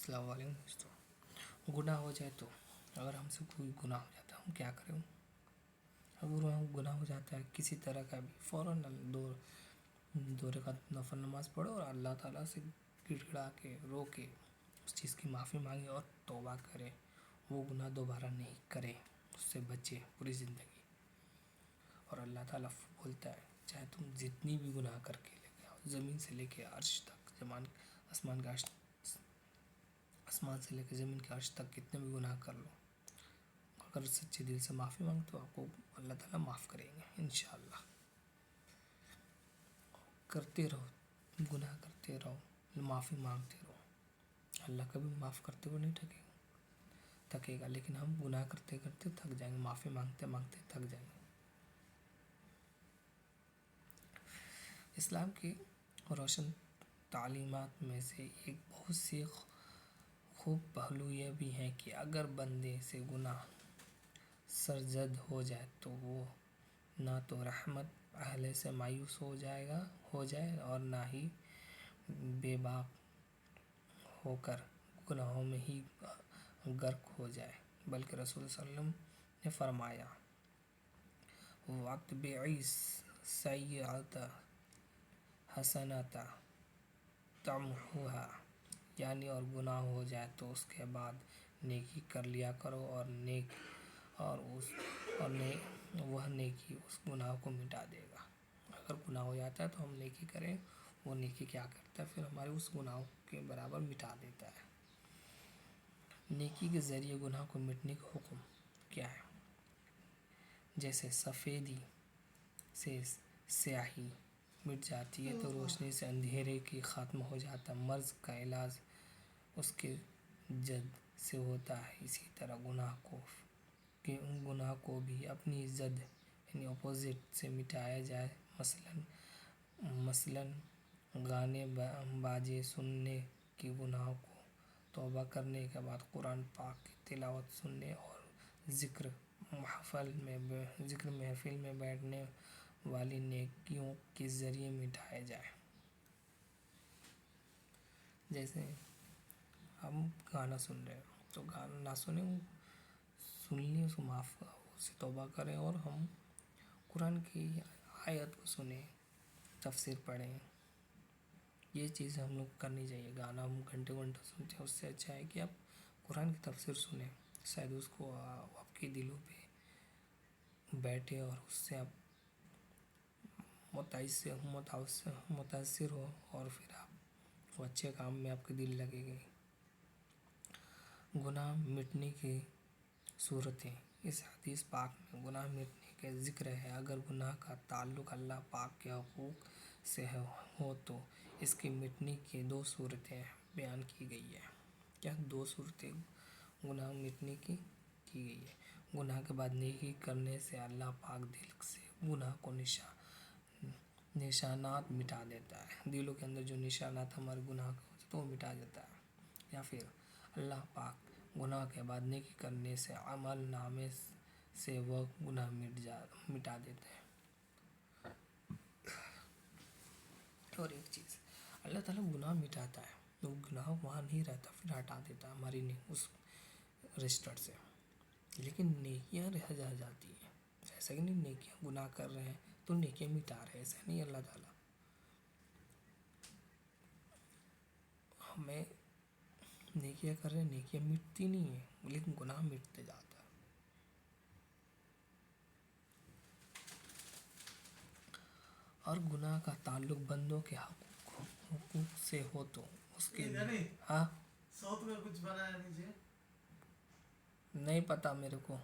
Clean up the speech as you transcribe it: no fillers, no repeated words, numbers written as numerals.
अस्सलाम वालेकुम दोस्तों। गुनाह हो जाए तो अगर हमसे कोई गुनाह हो जाता है हम क्या करें? अगर गुनाह हो जाता है किसी तरह का भी, फ़ौरन दो रकात नफल नमाज पढ़ो और अल्लाह ताला से गिड़गिड़ा के रो के उस चीज़ की माफ़ी मांगे और तौबा करे, वो गुनाह दोबारा नहीं करे, उससे बचे पूरी ज़िंदगी। और अल्लाह ताला बोलता है चाहे तुम जितनी भी गुनाह करके लेके आओ, ज़मीन से लेके अर्श तक, आसमान से लेकर ज़मीन के अर्श तक कितने भी गुनाह कर लो, अगर सच्चे दिल से माफ़ी मांगो तो आपको अल्लाह ताला माफ़ करेंगे इंशाअल्लाह। करते रहो, गुनाह करते रहो, माफ़ी मांगते रहो। अल्लाह कभी माफ़ करते हुए नहीं थकेगा, लेकिन हम गुनाह करते करते थक जाएंगे, माफ़ी मांगते मांगते थक जाएंगे। इस्लाम की रोशन तालीमात में से एक बहुत सी खूब पहलू यह भी है कि अगर बंदे से गुनाह सरजद हो जाए तो वो ना तो रहमत अहले से मायूस हो जाए और ना ही बेबाक होकर गुनाहों में ही गर्क हो जाए, बल्कि रसूल सल्लल्लाहु अलैहि वसल्लम ने फरमाया वत्बिई सय्यअता हसनता तमहुहा, यानी और गुनाह हो जाए तो उसके बाद नेकी कर लिया करो और वह नेकी उस गुनाह को मिटा देगा। अगर गुनाह हो जाता है तो हम नेकी करें, वो नेकी क्या करता है, फिर हमारे उस गुनाह के बराबर मिटा देता है। नेकी के ज़रिए गुनाह को मिटने का हुक्म क्या है? जैसे सफ़ेदी से स्याही मिट जाती है तो रोशनी से अंधेरे की ख़त्म हो जाता है, मर्ज़ का इलाज उसके जद से होता है। इसी तरह गुनाह को भी अपनी जद यानी अपोजिट से मिटाया जाए। मसलन गाने बाजे सुनने की गुनाह को तौबा करने के बाद कुरान पाक की तिलावत सुनने और ज़िक्र महफिल में बैठने वाली नेकियों के ज़रिए मिटाया जाए। जैसे हम गाना सुन रहे हैं तो गाना ना सुने, सुनिए, उसको उससे तौबा करें और हम कुरान की आयत को सुने, तफसीर पढ़ें। ये चीज़ हम लोग करनी चाहिए। गाना हम घंटे सुनते हैं, उससे अच्छा है कि आप कुरान की तफसीर सुने, शायद उसको आपके दिलों पे बैठे और उससे आप मुतासिर हो और फिर आप वो अच्छे काम में आपके दिल लगेंगे। गुनाह मिटने की सूरतें, इस हदीस पाक में गुनाह मिटने का जिक्र है। अगर गुनाह का ताल्लुक़ अल्लाह पाक के हुकूक से हो तो इसके मिटने की दो सूरतें बयान की गई है। क्या दो सूरतें गुनाह मिटने की गई है? गुनाह के बाद नेकी करने से अल्लाह पाक दिल से गुनाह को निशानात मिटा देता है। दिलों के अंदर जो निशानात हमारे गुनाह के होते तो वो मिटा देता है। या फिर अल्लाह पाक गुनाह के बाद नेकी करने से अमल नामे से वह गुनाह मिटा देते हैं। और एक चीज़, अल्लाह ताला गुनाह मिटाता है तो गुनाह वहाँ नहीं रहता, फिर हटा देता है हमारी उस रजिस्टर से, लेकिन नेकियां रह जाती हैं। ऐसा कि नहीं नेकियां गुनाह कर रहे हैं तो नेकियां मिटा रहे हैं, ऐसा नहीं। अल्लाह ताला हमें नेकियां कर रहे हैं, नेकियां मिटती नहीं है, लेकिन गुनाह मिटते जाता है। और गुनाह का ताल्लुक बंदों के हुकूक से हो तो उसके हाँ साउथ में कुछ बनाया नीचे नहीं पता मेरे को।